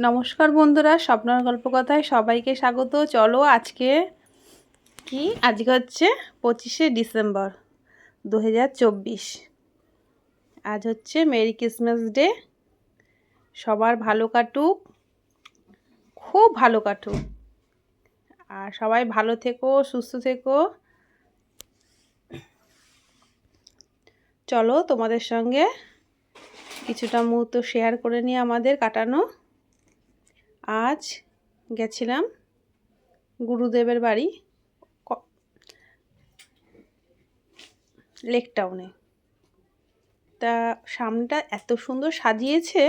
নমস্কার বন্ধুরা, স্বপ্নার গল্পকথায় সবাইকে স্বাগত। চলো আজকে হচ্ছে 25শে ডিসেম্বর 2024। আজ হচ্ছে মেরি ক্রিসমাস ডে। সবার ভালো কাটুক, খুব ভালো কাটুক, আর সবাই ভালো থেকো, সুস্থ থেকো। চলো তোমাদের সঙ্গে কিছুটা মুহূর্ত শেয়ার করে নিই আমাদের কাটানো। আজ গেছিলাম গুরুদেবের বাড়ি লেক টাউনে। তা সামনেটা এত সুন্দর সাজিয়েছে,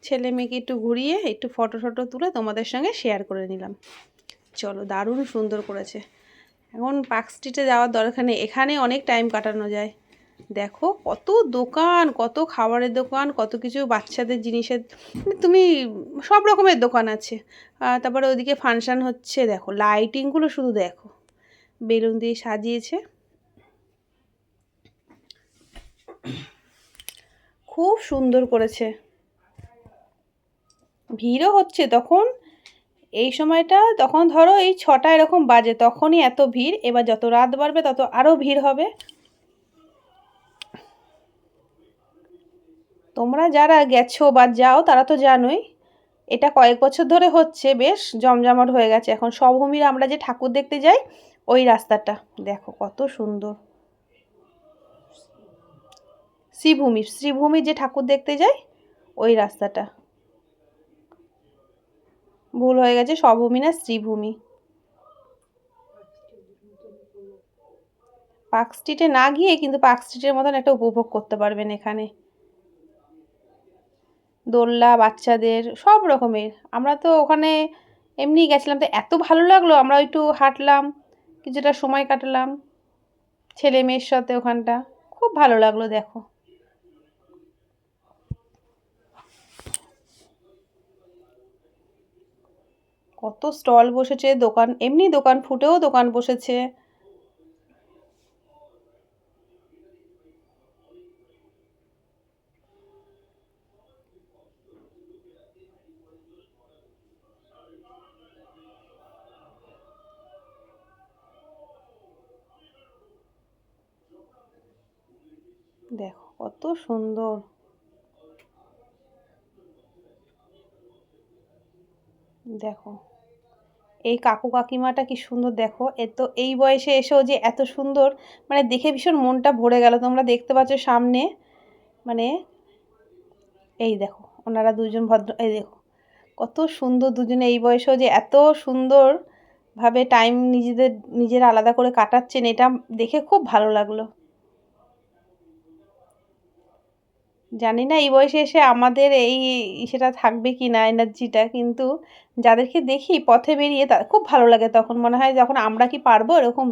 ছেলে মেয়েকে একটু ঘুরিয়ে একটু ফটো তুলে তোমাদের সঙ্গে শেয়ার করে নিলাম। চলো, দারুণ সুন্দর করেছে। এখন পার্ক স্ট্রিটে যাওয়ার দরকার নেই, এখানে অনেক টাইম কাটানো যায়। দেখো কত দোকান, কত খাবারের দোকান, কত কিছু বাচ্চাদের জিনিসের, তুমি সব রকমের দোকান আছে। তারপরে ওদিকে ফাংশান হচ্ছে, দেখো লাইটিংগুলো শুধু দেখো, বেলুন দিয়ে সাজিয়েছে, খুব সুন্দর করেছে। ভিড়ও হচ্ছে তখন, এই সময়টা তখন ধরো এই 6টা এরকম বাজে, তখনই এত ভিড়। এবার যত রাত বাড়বে তত আরও ভিড় হবে। তোমরা যারা গেছো বা যাও তারা তো জানোই, এটা কয়েক বছর ধরে হচ্ছে, বেশ জমজমাট হয়ে গেছে। এখন স্বভূমির আমরা যে ঠাকুর দেখতে যাই ওই রাস্তাটা দেখো কত সুন্দর। শ্রীভূমির যে ঠাকুর দেখতে যাই ওই রাস্তাটা, ভুল হয়ে গেছে, স্বভূমি না শ্রীভূমি। পার্ক স্ট্রিটে না গিয়ে কিন্তু পার্ক স্ট্রিটের মতন একটা উপভোগ করতে পারবেন এখানে। দোলনা বাচ্চাদের সব রকমের। আমরা তো ওখানে এমনি গেছিলাম, তো এত ভালো লাগলো, আমরা একটু হাঁটলাম, কিছুটা সময় কাটালাম ছেলে মেয়ের সাথে ওখানটা, খুব ভালো লাগলো। দেখো কত স্টল বসেছে, দোকান এমনি দোকান ফুটেও দোকান বসেছে। দেখো কত সুন্দর, দেখো এই কাকু কাকিমাটা কি সুন্দর। দেখো তো এই বয়সে এসেও যে এত সুন্দর, মানে দেখে ভীষণ মনটা ভরে গেল। তোমরা দেখতে পাচ্ছ সামনে, মানে এই দেখো ওনারা দুজন ভদ্র, এই দেখো কত সুন্দর দুজনে, এই বয়সেও যে এত সুন্দরভাবে টাইম নিজেরা আলাদা করে কাটাচ্ছেন, এটা দেখে খুব ভালো লাগলো। জানি না এই বয়সে এসে আমাদের এই সেটা থাকবে কি না, এনার্জিটা, কিন্তু যাদেরকে দেখি পথে বেরিয়ে তার খুব ভালো লাগে। তখন মনে হয় যখন আমরা কি পারবো এরকম।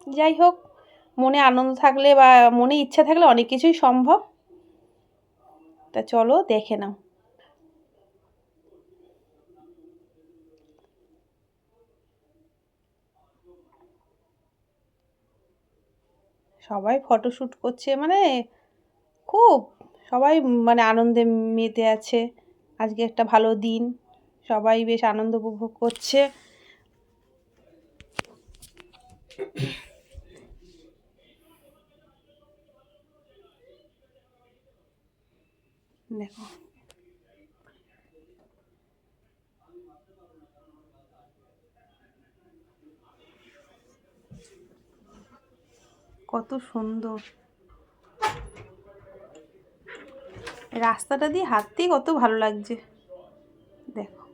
যাই হোক, মনে আনন্দ থাকলে বা মনে ইচ্ছা থাকলে অনেক কিছুই সম্ভব। তা চলো দেখে নাও। সবাই ফটোশ্যুট করছে, মানে খুব সবাই মানে আনন্দে মেতে আছে। আজকে একটা ভালো দিন, সবাই বেশ আনন্দ উপভোগ করছে। দেখো কত সুন্দর, রাস্তাটা দিয়ে হাঁটতেই কত ভালো লাগছে। দেখো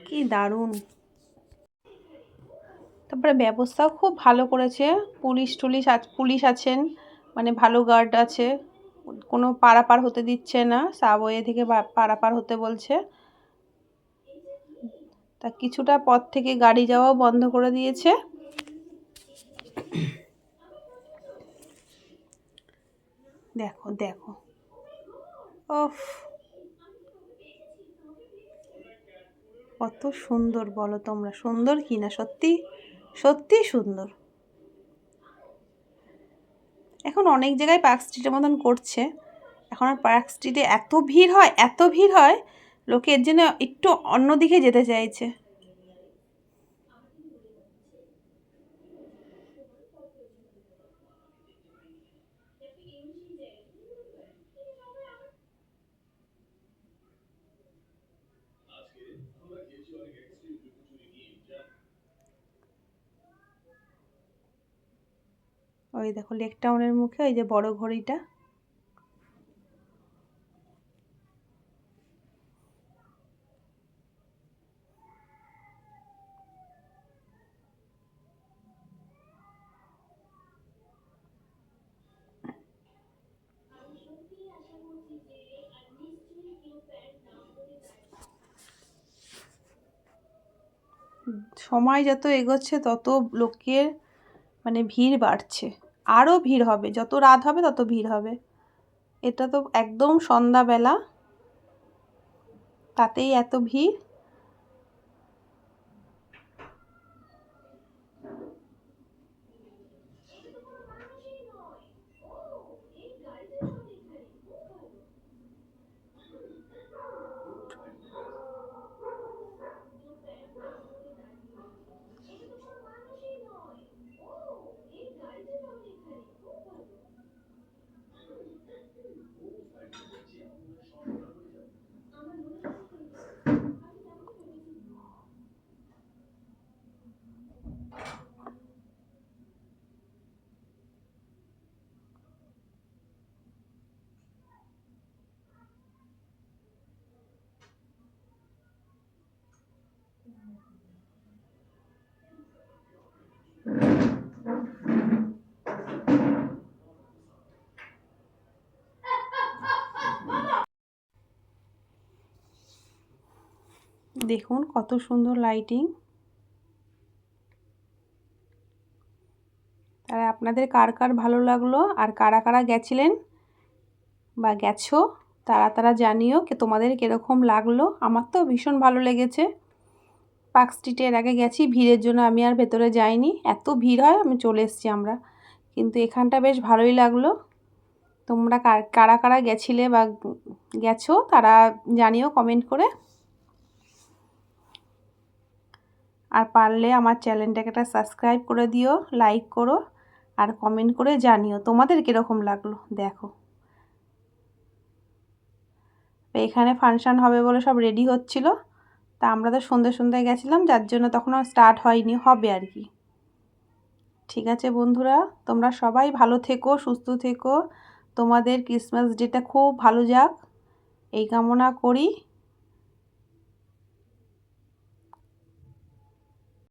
কি দারুণ। তারপরে ব্যবস্থাও খুব ভালো করেছে, পুলিশ আছেন, মানে ভালো গার্ড আছে, কোনো পারাপার হতে দিচ্ছে না, সাবওয়ে থেকে পারাপার হতে বলছে। তা কিছুটা পথ থেকে গাড়ি যাওয়াও বন্ধ করে দিয়েছে। দেখো দেখো, ওফ কত সুন্দর, বলো তোমরা সুন্দর কি না? সত্যি সত্যি সুন্দর। এখন অনেক জায়গায় পার্ক স্ট্রিটের মতন করছে, এখন পার্ক স্ট্রিটে এত ভিড় হয় লোকে এর জন্য একটু অন্যদিকে যেতে চাইছে। ওই দেখো লেক টাউনের মুখে ওই যে বড় ঘড়িটা। সময় যত এগোচ্ছে তত লোকের মানে ভিড় বাড়ছে, আরও ভিড় হবে, যত রাত হবে তত ভিড় হবে। এটা তো একদম সন্ধ্যাবেলা, তাতেই এত ভিড়। দেখুন কত সুন্দর লাইটিং। আর আপনাদের কার কার ভালো লাগলো আর কারা কারা গেছিলেন বা গেছো তারা জানিও তোমাদের কীরকম লাগলো। আমার তো ভীষণ ভালো লেগেছে। পার্ক স্ট্রিটে এর আগে গেছি, ভিড়ের জন্য আমি আর ভেতরে যাইনি, এত ভিড় হয় আমি চলে এসেছি আমরা, কিন্তু এখানটা বেশ ভালোই লাগলো। তোমরা কারা কারা গেছিলে বা গেছো তারা জানিও কমেন্ট করে। আর পারলে আমার চ্যানেলটাকে একটা সাবস্ক্রাইব করে দিও, লাইক করো আর কমেন্ট করে জানিও তোমাদের কীরকম লাগলো। দেখো এখানে ফাংশান হবে বলে সব রেডি হচ্ছিল, তা আমরা তো সন্ধ্যায় গেছিলাম, যার জন্য তখন আর স্টার্ট হয়নি, হবে আর কি। ঠিক আছে বন্ধুরা, তোমরা সবাই ভালো থেকো, সুস্থ থেকো, তোমাদের ক্রিসমাস ডেটা খুব ভালো যাক এই কামনা করি।